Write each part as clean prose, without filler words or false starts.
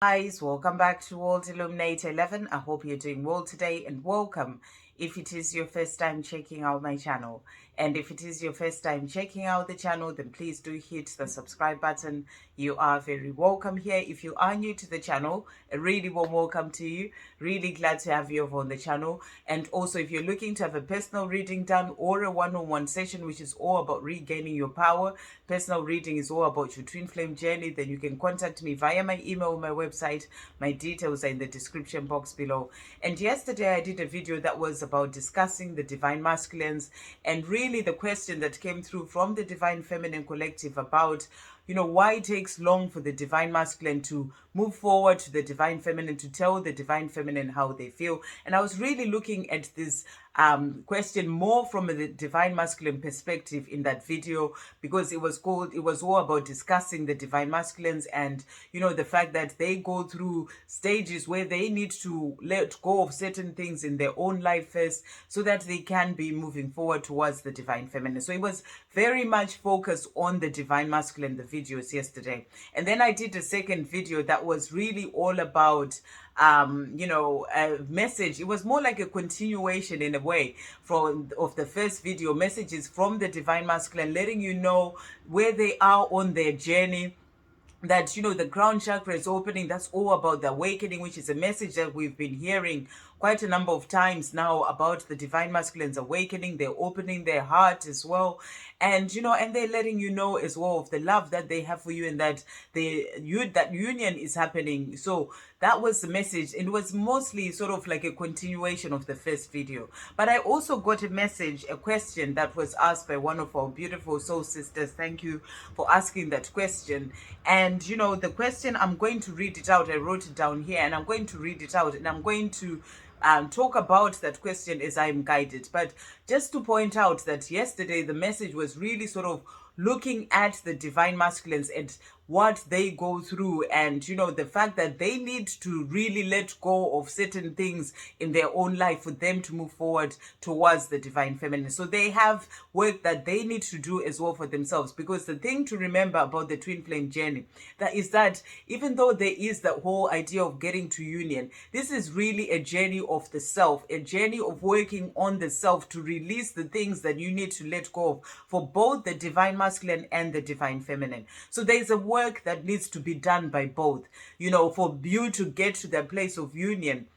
Guys, welcome back to World Illuminator 11. I hope you're doing well today, and welcome if it is your first time checking out my channel. And if it is your first time checking out the channel, then please do hit the subscribe button. You are very welcome here. If you are new to the channel, a really warm welcome to you. Really glad to have you over on the channel. And also, if you're looking to have a personal reading done or a one-on-one session, which is all about regaining your power, personal reading is all about your twin flame journey, then you can contact me via my email or my website. My details are in the description box below. And yesterday I did a video that was about discussing the divine masculines, and really the question that came through from the divine feminine collective about why it takes long for the divine masculine to move forward to the divine feminine, to tell the divine feminine how they feel. And I was really looking at this question more from the divine masculine perspective in that video, because it was all about discussing the divine masculines and the fact that they go through stages where they need to let go of certain things in their own life first so that they can be moving forward towards the divine feminine. So it was very much focused on the divine masculine, the videos yesterday. And then I did a second video that was really all about a message. It was more like a continuation in a way of the first video, messages from the divine masculine, letting you know where they are on their journey, that the crown chakra is opening. That's all about the awakening, which is a message that we've been hearing quite a number of times now about the divine masculines awakening. They're opening their heart as well, and and they're letting you know as well of the love that they have for you, and that that union is happening. So that was the message. It was mostly sort of like a continuation of the first video. But I also got a question that was asked by one of our beautiful soul sisters. Thank you for asking that question. And the question, I'm going to read it out. I wrote it down here, and I'm going to read it out, and I'm going to talk about that question as I'm guided. But just to point out that yesterday the message was really sort of looking at the divine masculines and what they go through, and the fact that they need to really let go of certain things in their own life for them to move forward towards the divine feminine. So they have work that they need to do as well for themselves, because the thing to remember about the twin flame journey, that is that even though there is that whole idea of getting to union, this is really a journey of the self, a journey of working on the self to release the things that you need to let go of for both the divine masculine and the divine feminine. So there's a work that needs to be done by both, for you to get to that place of union.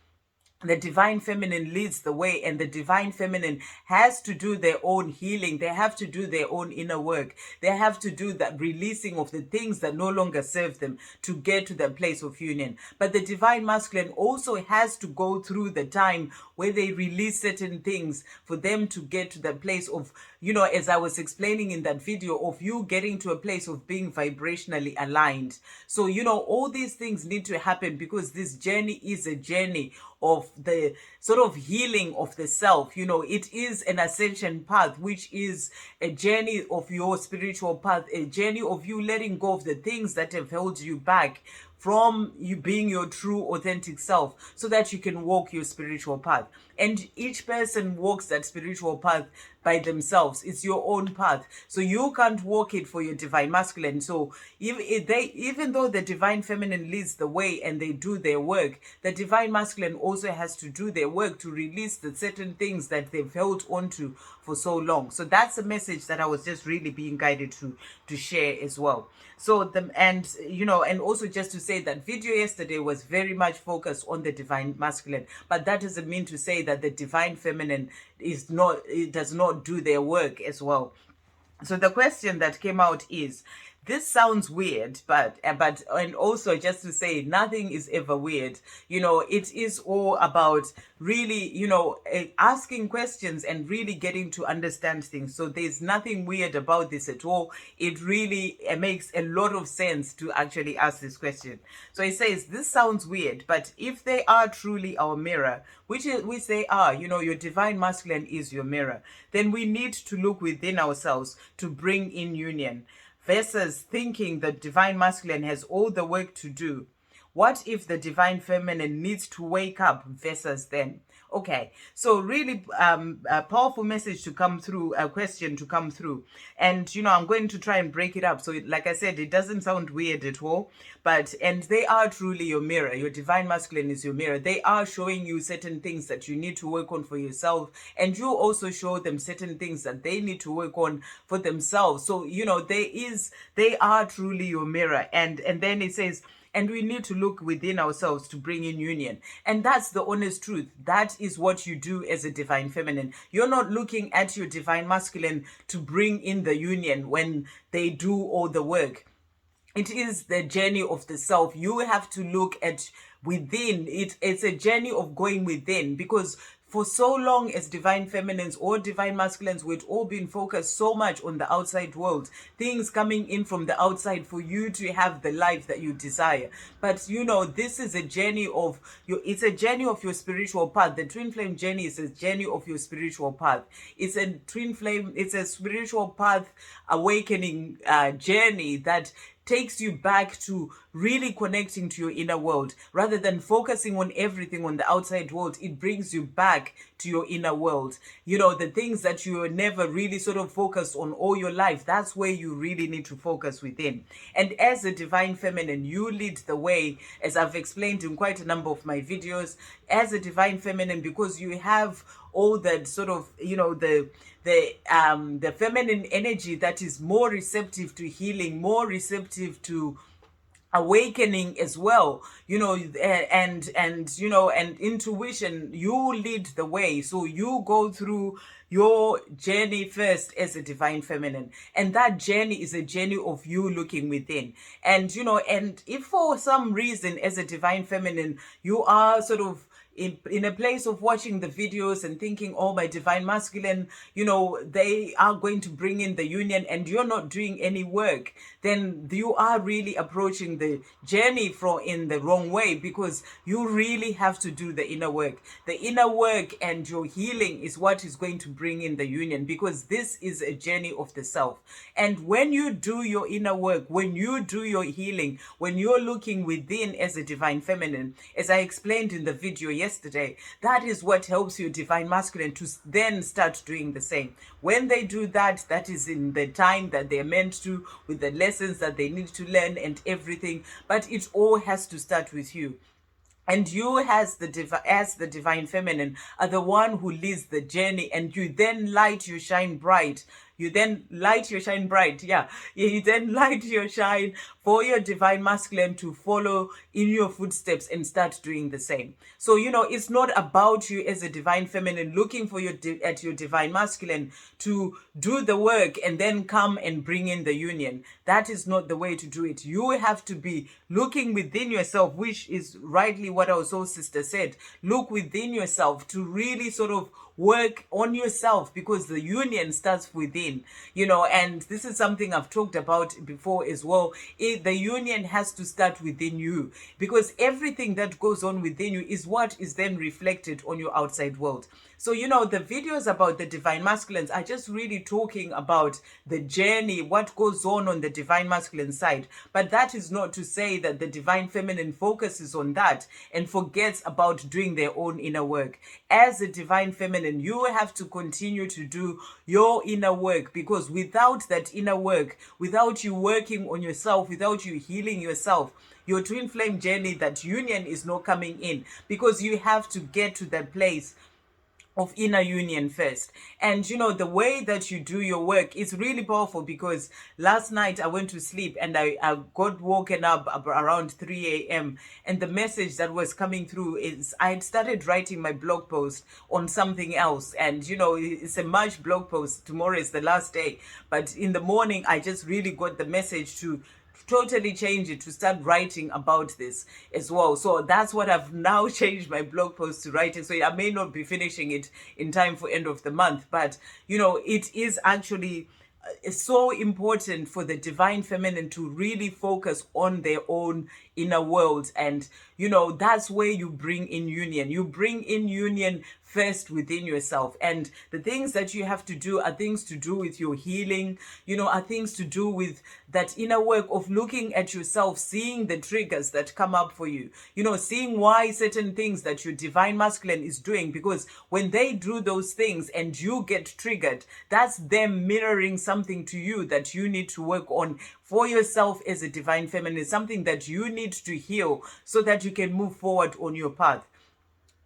The divine feminine leads the way, and the divine feminine has to do their own healing. They have to do their own inner work. They have to do that releasing of the things that no longer serve them to get to that place of union. But the divine masculine also has to go through the time where they release certain things for them to get to that place of, as I was explaining in that video, of you getting to a place of being vibrationally aligned. So, all these things need to happen, because this journey is a journey of the sort of healing of the self. It is an ascension path, which is a journey of your spiritual path, a journey of you letting go of the things that have held you back from you being your true authentic self, so that you can walk your spiritual path. And each person walks that spiritual path by themselves. It's your own path, so you can't walk it for your divine masculine. So even though the divine feminine leads the way and they do their work, the divine masculine also has to do their work to release the certain things that they've held onto for so long. So that's a message that I was just really being guided to share as well. So and also just to say that video yesterday was very much focused on the divine masculine, but that doesn't mean to say that the divine feminine does not do their work as well. So the question that came out is, this sounds weird, but and also just to say, nothing is ever weird. It is all about really, asking questions and really getting to understand things. So there's nothing weird about this at all. It really makes a lot of sense to actually ask this question. So it says, this sounds weird, but if they are truly our mirror, which they are, your divine masculine is your mirror, then we need to look within ourselves to bring in union, versus thinking the divine masculine has all the work to do What if the divine feminine needs to wake up versus then? Okay, so really a powerful message to come through, a question to come through. And, I'm going to try and break it up. So, like I said, it doesn't sound weird at all. And they are truly your mirror. Your divine masculine is your mirror. They are showing you certain things that you need to work on for yourself. And you also show them certain things that they need to work on for themselves. So, they are truly your mirror. And then it says, and we need to look within ourselves to bring in union. And that's the honest truth. That is what you do as a divine feminine. You're not looking at your divine masculine to bring in the union when they do all the work. It is the journey of the self. You have to look at within. It's a journey of going within, because for so long as divine feminines or divine masculines, we've all been focused so much on the outside world, things coming in from the outside for you to have the life that you desire. But this is a journey of it's a journey of your spiritual path. The twin flame journey is a journey of your spiritual path. It's a twin flame, it's a spiritual path awakening journey that takes you back to really connecting to your inner world. Rather than focusing on everything on the outside world, it brings you back to your inner world. The things that you were never really sort of focused on all your life, that's where you really need to focus within. And as a divine feminine, you lead the way, as I've explained in quite a number of my videos. As a divine feminine, because you have all that sort of, the feminine energy that is more receptive to healing, more receptive to awakening as well, and intuition. You lead the way, so you go through your journey first as a divine feminine, and that journey is a journey of you looking within. And and if for some reason as a divine feminine you are sort of in a place of watching the videos and thinking, oh, my divine masculine, they are going to bring in the union, and you're not doing any work, then you are really approaching the journey in the wrong way, because you really have to do the inner work. The inner work and your healing is what is going to bring in the union, because this is a journey of the self. And when you do your inner work, when you do your healing, when you're looking within as a divine feminine, as I explained in the video yesterday, that is what helps your divine masculine to then start doing the same. When they do that, that is in the time that they're meant to, with the lessons that they need to learn and everything. But it all has to start with you. And you as the divine feminine are the one who leads the journey, and you then light your shine bright. You then light your shine bright. Yeah. You then light your shine for your divine masculine to follow in your footsteps and start doing the same. So, it's not about you as a divine feminine looking for at your divine masculine to do the work and then come and bring in the union. That is not the way to do it. You have to be looking within yourself, which is rightly what our soul sister said. Look within yourself to really sort of work on yourself, because the union starts within, and this is something I've talked about before as well. The union has to start within you, because everything that goes on within you is what is then reflected on your outside world. So, the videos about the divine masculines are just really talking about the journey, what goes on the divine masculine side. But that is not to say that the divine feminine focuses on that and forgets about doing their own inner work. As a divine feminine, you have to continue to do your inner work, because without that inner work, without you working on yourself, without you healing yourself, your twin flame journey, that union is not coming in, because you have to get to that place of inner union first. And the way that you do your work is really powerful, because last night I went to sleep and I got woken up around 3 a.m. and the message that was coming through is I had started writing my blog post on something else, and it's a March blog post. Tomorrow is the last day, but in the morning I just really got the message to totally change it, to start writing about this as well. So that's what I've now changed my blog post to writing. So I may not be finishing it in time for end of the month, but it is actually so important for the divine feminine to really focus on their own inner world. And that's where you bring in union. You bring in union first within yourself, and the things that you have to do are things to do with your healing, are things to do with that inner work of looking at yourself, seeing the triggers that come up for you, seeing why certain things that your divine masculine is doing, because when they do those things and you get triggered, that's them mirroring something to you that you need to work on for yourself as a divine feminine, something that you need to heal so that you can move forward on your path.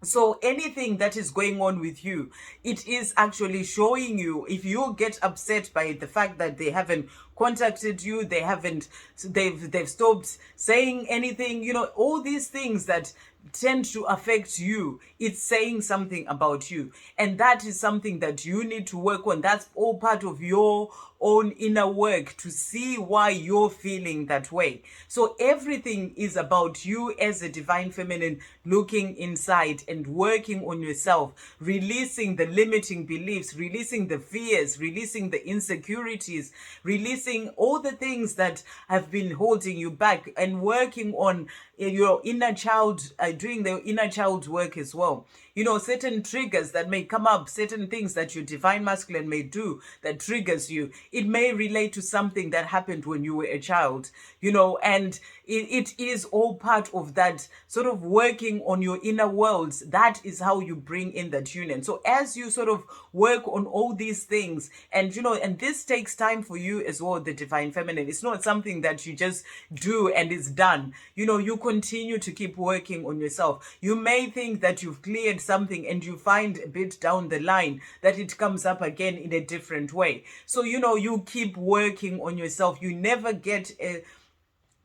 So anything that is going on with you, it is actually showing you. If you get upset by the fact that they haven't contacted you, they've stopped saying anything, all these things that tend to affect you, it's saying something about you. And that is something that you need to work on. That's all part of your own inner work to see why you're feeling that way. So everything is about you as a divine feminine looking inside and working on yourself, releasing the limiting beliefs, releasing the fears, releasing the insecurities, releasing all the things that have been holding you back, and working on your inner child, doing the inner child work as well. Certain triggers that may come up, certain things that your divine masculine may do that triggers you. It may relate to something that happened when you were a child, and it is all part of that sort of working on your inner worlds. That is how you bring in that union. So as you sort of work on all these things, and and this takes time for you as well, the divine feminine. It's not something that you just do and it's done. You continue to keep working on yourself. You may think that you've cleared something, and you find a bit down the line that it comes up again in a different way. So you keep working on yourself. You never get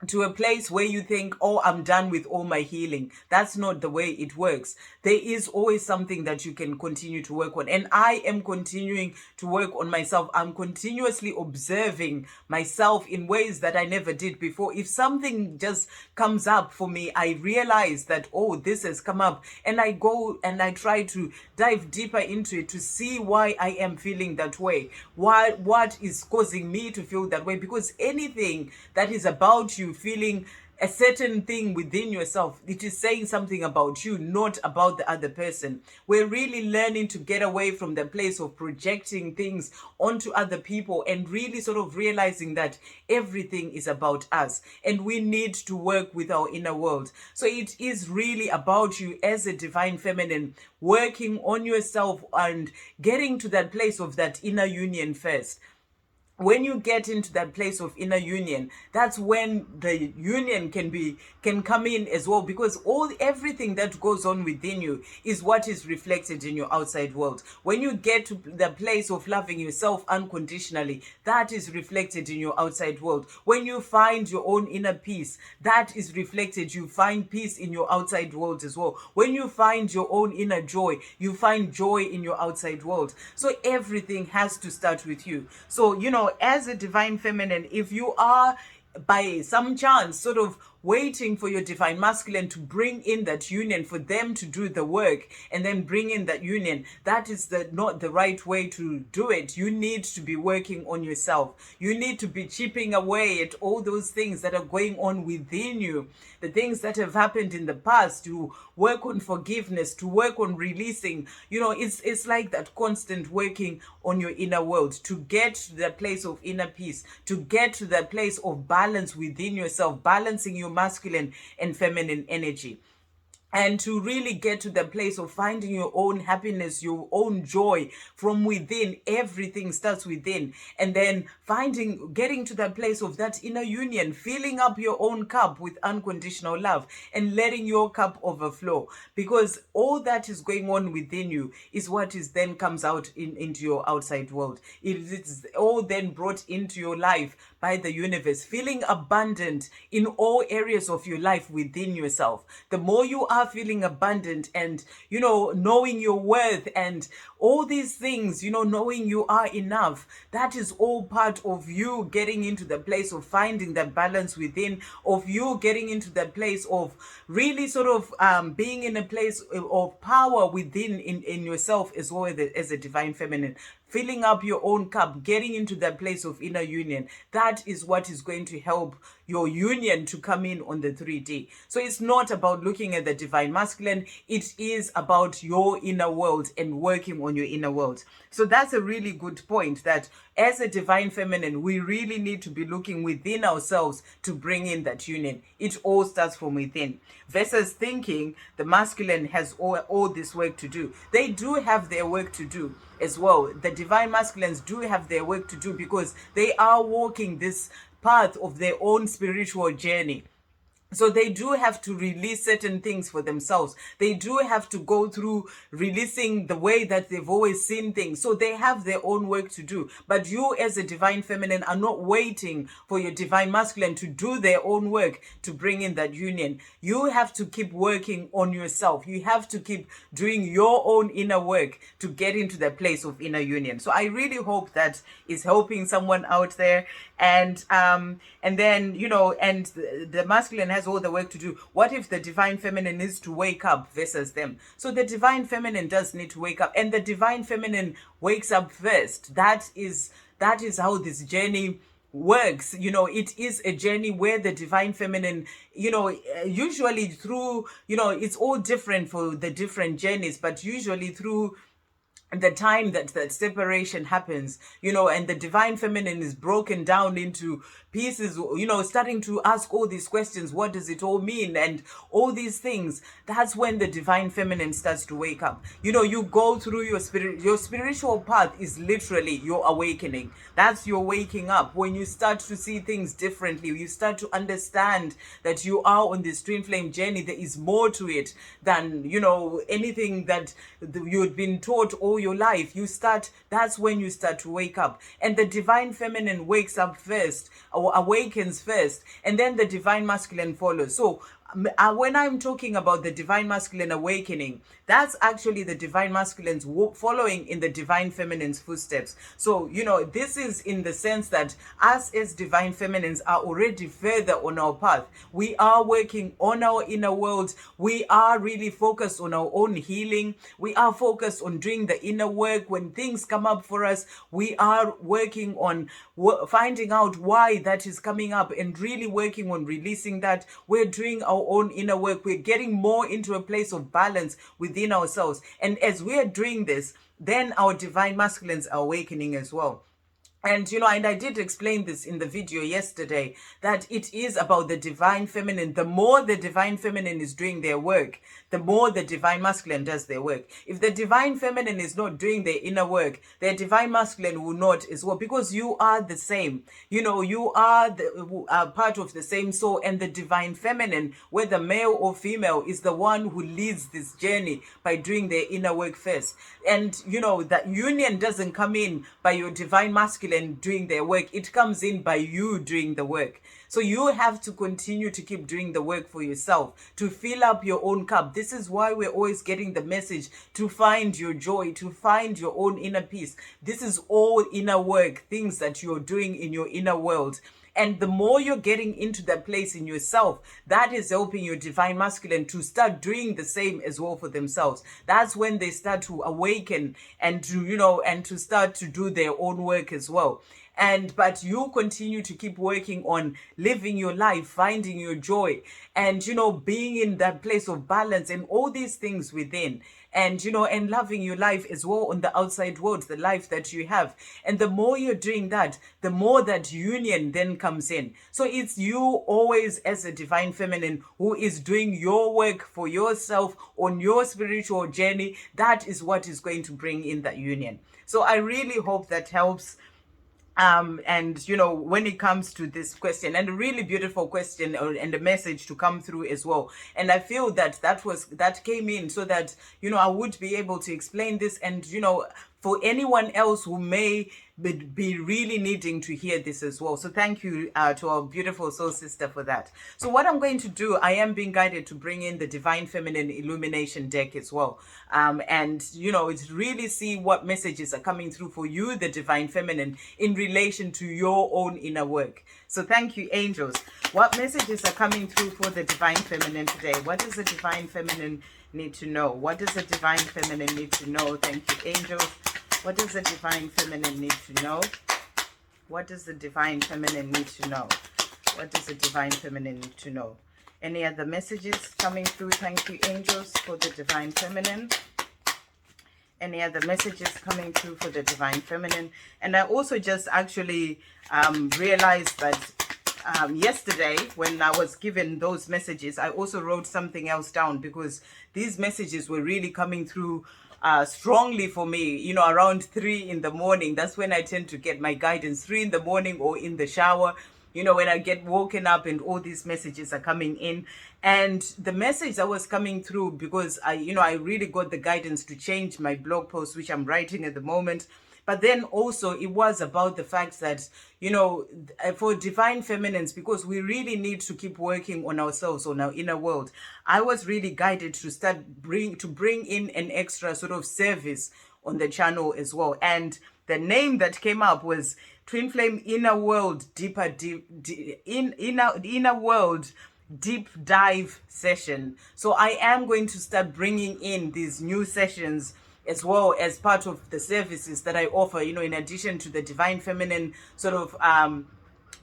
to a place where you think, oh, I'm done with all my healing. That's not the way it works. There is always something that you can continue to work on. And I am continuing to work on myself. I'm continuously observing myself in ways that I never did before. If something just comes up for me, I realize that, oh, this has come up. And I go and I try to dive deeper into it to see why I am feeling that way. What is causing me to feel that way? Because anything that is about you feeling a certain thing within yourself, it is saying something about you, not about the other person. We're really learning to get away from the place of projecting things onto other people, and really sort of realizing that everything is about us, and we need to work with our inner world. So it is really about you as a divine feminine, working on yourself and getting to that place of that inner union first. When you get into that place of inner union, that's when the union can come in as well, because everything that goes on within you is what is reflected in your outside world. When you get to the place of loving yourself unconditionally, that is reflected in your outside world. When you find your own inner peace, that is reflected. You find peace in your outside world as well. When you find your own inner joy, you find joy in your outside world. So everything has to start with you. So as a divine feminine, if you are by some chance sort of waiting for your divine masculine to bring in that union, for them to do the work and then bring in that union, that is not the right way to do it. You need to be working on yourself. You need to be chipping away at all those things that are going on within you, the things that have happened in the past, to work on forgiveness, to work on releasing. It's like that constant working on your inner world to get to that place of inner peace, to get to that place of balance within yourself, balancing your masculine and feminine energy. And to really get to the place of finding your own happiness, your own joy from within. Everything starts within. And then getting to that place of that inner union, filling up your own cup with unconditional love and letting your cup overflow. Because all that is going on within you is what is then comes out into your outside world. It's all then brought into your life by the universe, feeling abundant in all areas of your life within yourself. The more you are feeling abundant and, knowing your worth and all these things, knowing you are enough, that is all part of you getting into the place of finding that balance within, of you getting into that place of really sort of being in a place of power within in yourself as well as a divine feminine. filling up your own cup, getting into that place of inner union. That is what is going to help your union to come in on the 3D. So it's not about looking at the divine masculine. It is about your inner world and working on your inner world. So that's a really good point, that as a divine feminine, we really need to be looking within ourselves to bring in that union. It all starts from within, versus thinking the masculine has all this work to do. They do have their work to do as well. The divine masculines do have their work to do, because they are walking this path of their own spiritual journey. So they do have to release certain things for themselves. They do have to go through releasing the way that they've always seen things. So they have their own work to do. But you as a divine feminine are not waiting for your divine masculine to do their own work to bring in that union. You have to keep working on yourself. You have to keep doing your own inner work to get into that place of inner union. So I really hope that is helping someone out there. And then, you know, and the masculine has all the work to do. What if the divine feminine needs to wake up versus them? So the divine feminine does need to wake up, and the divine feminine wakes up first. That is how this journey works. You know, it is a journey where the divine feminine, you know, usually through, you know, it's all different for the different journeys, but usually through the time that separation happens, you know, and the divine feminine is broken down into pieces, you know, starting to ask all these questions. What does it all mean? And all these things. That's when the divine feminine starts to wake up. You know, you go through your spiritual path is literally your awakening. That's your waking up. When you start to see things differently, you start to understand that you are on this twin flame journey. There is more to it than, you know, anything that you've been taught all your life. That's when you start to wake up. And the divine feminine wakes up first, or awakens first, and then the divine masculine follows. So when I'm talking about the divine masculine awakening, that's actually the divine masculines following in the divine feminine's footsteps. So, you know, this is in the sense that us as divine feminines are already further on our path. We are working on our inner world. We are really focused on our own healing. We are focused on doing the inner work. When things come up for us, we are working on finding out why that is coming up and really working on releasing that. We're doing our own inner work. We're getting more into a place of balance within ourselves. And as we are doing this, then our divine masculines are awakening as well. And, you know, and I did explain this in the video yesterday, that it is about the divine feminine. The more the divine feminine is doing their work, the more the divine masculine does their work. If the divine feminine is not doing their inner work, their divine masculine will not as well, because you are the same. You know, you are part of the same soul, and the divine feminine, whether male or female, is the one who leads this journey by doing their inner work first. And, you know, that union doesn't come in by your divine masculine doing their work. It comes in by you doing the work. So you have to continue to keep doing the work for yourself, to fill up your own cup. This is why we're always getting the message to find your joy, to find your own inner peace. This is all inner work, things that you're doing in your inner world. And the more you're getting into that place in yourself, that is helping your divine masculine to start doing the same as well for themselves. That's when they start to awaken and to, you know, and to start to do their own work as well. But you continue to keep working on living your life, finding your joy, and, you know, being in that place of balance and all these things within. And, you know, and loving your life as well on the outside world, the life that you have. And the more you're doing that, the more that union then comes in. So it's you always as a divine feminine who is doing your work for yourself on your spiritual journey. That is what is going to bring in that union. So I really hope that helps. And, you know, when it comes to this question, and a really beautiful question and a message to come through as well. And I feel that that came in so that, you know, I would be able to explain this, and, you know, for anyone else who may be really needing to hear this as well. So thank you to our beautiful soul sister for that. So what I'm going to do, I am being guided to bring in the Divine Feminine Illumination deck as well. And, you know, it's really see what messages are coming through for you, the Divine Feminine, in relation to your own inner work. So thank you, angels. What messages are coming through for the Divine Feminine today? What does the Divine Feminine need to know? What does the Divine Feminine need to know? Thank you, angels. What does the Divine Feminine need to know? What does the Divine Feminine need to know? What does the Divine Feminine need to know? Any other messages coming through? Thank you, angels, for the Divine Feminine. Any other messages coming through for the Divine Feminine? And I also just actually realized that yesterday when I was given those messages, I also wrote something else down, because these messages were really coming through strongly for me, you know, around 3 in the morning. That's when I tend to get my guidance, 3 in the morning or in the shower, you know, when I get woken up and all these messages are coming in. And the message that was coming through, because I really got the guidance to change my blog post, which I'm writing at the moment. But then also it was about the fact that, you know, for Divine Feminines, because we really need to keep working on ourselves, on our inner world. I was really guided to bring in an extra sort of service on the channel as well. And the name that came up was Twin Flame Inner World Inner World Deep Dive Session. So I am going to start bringing in these new sessions as well as part of the services that I offer, you know, in addition to the Divine Feminine sort of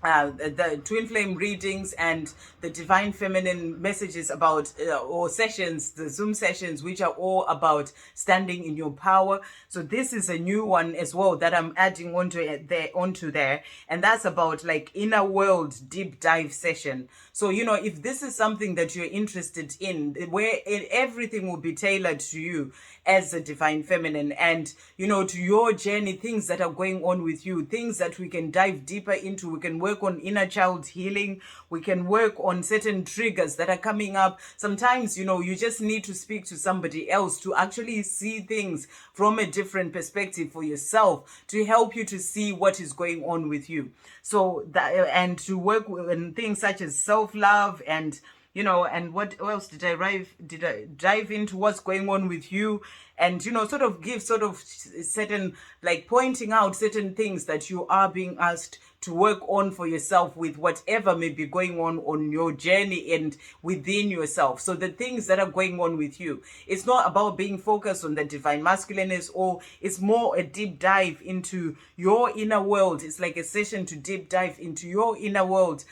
the twin flame readings and the Divine Feminine messages about or sessions, the Zoom sessions, which are all about standing in your power. So this is a new one as well that I'm adding onto there, and that's about like inner world deep dive session. So, you know, if this is something that you're interested in, where everything will be tailored to you as a Divine Feminine, and, you know, to your journey, things that are going on with you, things that we can dive deeper into. We can work on inner child healing. We can work on certain triggers that are coming up. Sometimes, you know, you just need to speak to somebody else to actually see things from a different perspective for yourself, to help you to see what is going on with you. So that, and to work on things such as self-love, and, you know, and what else did I dive into what's going on with you, and, you know, sort of give sort of certain, like, pointing out certain things that you are being asked to work on for yourself with whatever may be going on your journey and within yourself. So the things that are going on with you, it's not about being focused on the divine masculineness, or it's more a deep dive into your inner world. It's like a session to deep dive into your inner world,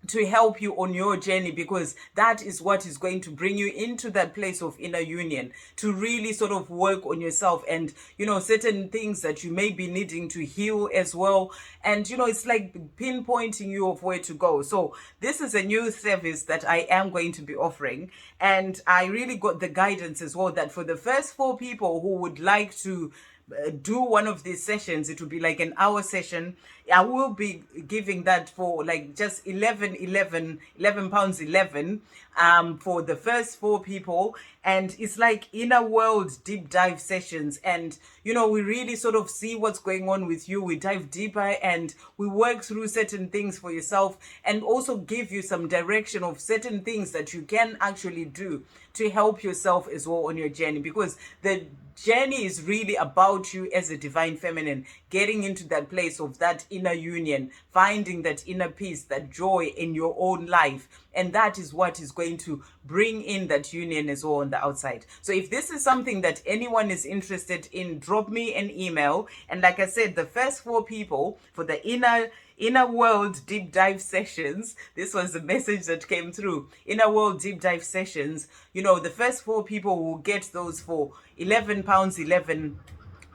to help you on your journey, because that is what is going to bring you into that place of inner union, to really sort of work on yourself and, you know, certain things that you may be needing to heal as well. And, you know, it's like pinpointing you of where to go. So this is a new service that I am going to be offering, and I really got the guidance as well that for the first 4 people who would like to do one of these sessions, it will be like an hour session. I will be giving that for like just 11 pounds 11 for the first 4 people. And it's like inner world deep dive sessions, and, you know, we really sort of see what's going on with you. We dive deeper and we work through certain things for yourself, and also give you some direction of certain things that you can actually do to help yourself as well on your journey, because the journey is really about you as a Divine Feminine, getting into that place of that inner union, finding that inner peace, that joy in your own life. And that is what is going to bring in that union as well on the outside. So if this is something that anyone is interested in, drop me an email. And like I said, the first 4 people for the inner world deep dive sessions, this was the message that came through, inner world deep dive sessions, you know, the first 4 people will get those for 11 pounds 11,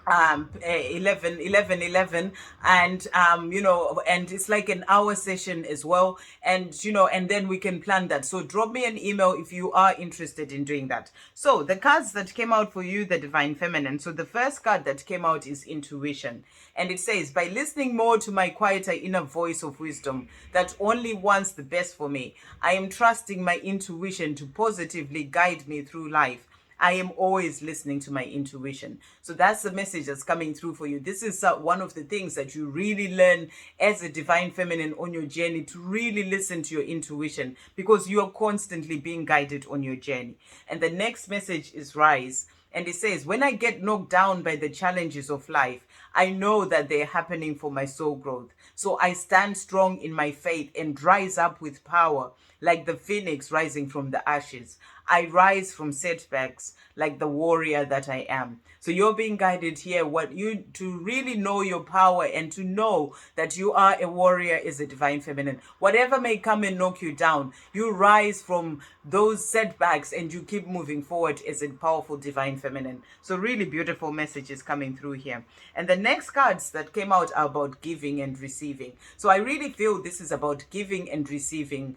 11, and you know, and it's like an hour session as well, and, you know, and then we can plan that. So drop me an email if you are interested in doing that. So the cards that came out for you, the Divine Feminine. So the first card that came out is Intuition, and it says, by listening more to my quieter inner voice of wisdom that only wants the best for me, I am trusting my intuition to positively guide me through life. I am always listening to my intuition. So that's the message that's coming through for you. This is one of the things that you really learn as a Divine Feminine on your journey, to really listen to your intuition, because you are constantly being guided on your journey. And the next message is Rise. And it says, when I get knocked down by the challenges of life, I know that they're happening for my soul growth. So I stand strong in my faith and rise up with power like the phoenix rising from the ashes. I rise from setbacks like the warrior that I am. So you're being guided here to really know your power and to know that you are a warrior is a divine feminine. Whatever may come and knock you down, you rise from those setbacks and you keep moving forward as a powerful divine feminine. So really beautiful messages coming through here. And the next cards that came out are about giving and receiving. So I really feel this is about giving and receiving,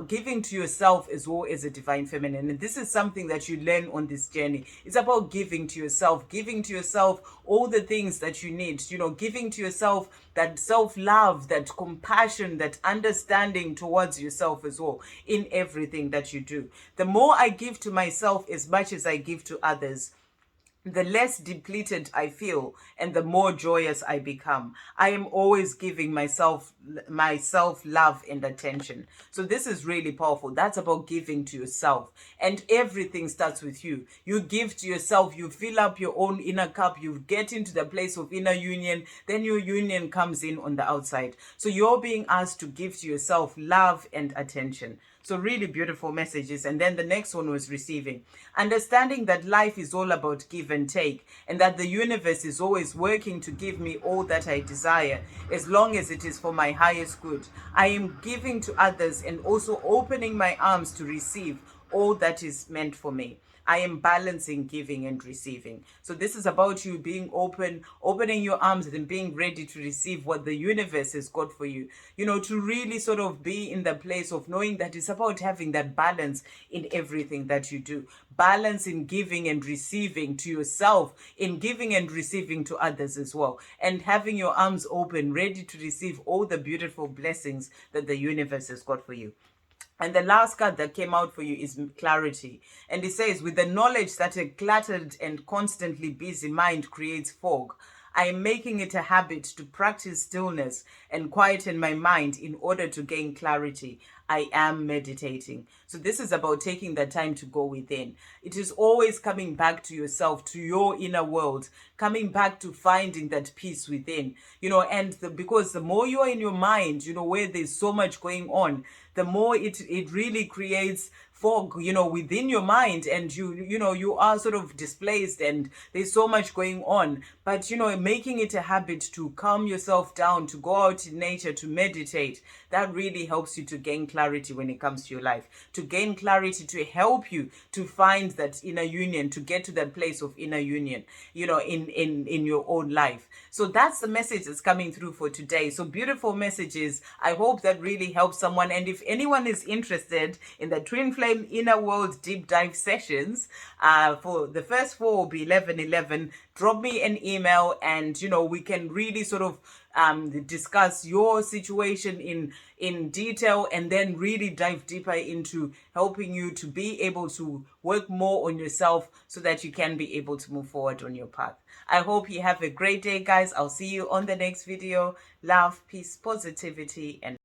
giving to yourself as well as a divine feminine. And this is something that you learn on this journey. It's about giving to yourself all the things that you need, giving to yourself that self-love, that compassion, that understanding towards yourself as well in everything that you do. The more I give to myself as much as I give to others, the less depleted I feel and the more joyous I become. I am always giving myself love and attention. So this is really powerful. That's about giving to yourself. And everything starts with you. You give to yourself, you fill up your own inner cup, you get into the place of inner union, then your union comes in on the outside. So you're being asked to give to yourself love and attention. So really beautiful messages. And then the next one was receiving. Understanding that life is all about give and take, and that the universe is always working to give me all that I desire, as long as it is for my highest good. I am giving to others and also opening my arms to receive all that is meant for me. I am balancing giving and receiving. So this is about you being open, opening your arms and being ready to receive what the universe has got for you. To really sort of be in the place of knowing that it's about having that balance in everything that you do. Balance in giving and receiving to yourself, in giving and receiving to others as well. And having your arms open, ready to receive all the beautiful blessings that the universe has got for you. And the last card that came out for you is clarity. And it says, with the knowledge that a cluttered and constantly busy mind creates fog, I am making it a habit to practice stillness and quieten my mind in order to gain clarity. I am meditating. So this is about taking the time to go within. It is always coming back to yourself, to your inner world, coming back to finding that peace within, because the more you are in your mind, where there's so much going on, the more it really creates fog, within your mind, and you are sort of displaced and there's so much going on. But, making it a habit to calm yourself down, to go out in nature, to meditate, that really helps you to gain clarity when it comes to your life, to gain clarity, to help you to find that inner union, to get to that place of inner union, in your own life. So that's the message that's coming through for today. So beautiful messages. I hope that really helps someone. And if anyone is interested in the Twin Flame Inner World Deep Dive sessions, for the first 4 will be 11/11, drop me an email and, we can really sort of discuss your situation in detail and then really dive deeper into helping you to be able to work more on yourself so that you can be able to move forward on your path. I hope you have a great day, guys. I'll see you on the next video. Love, peace, positivity, and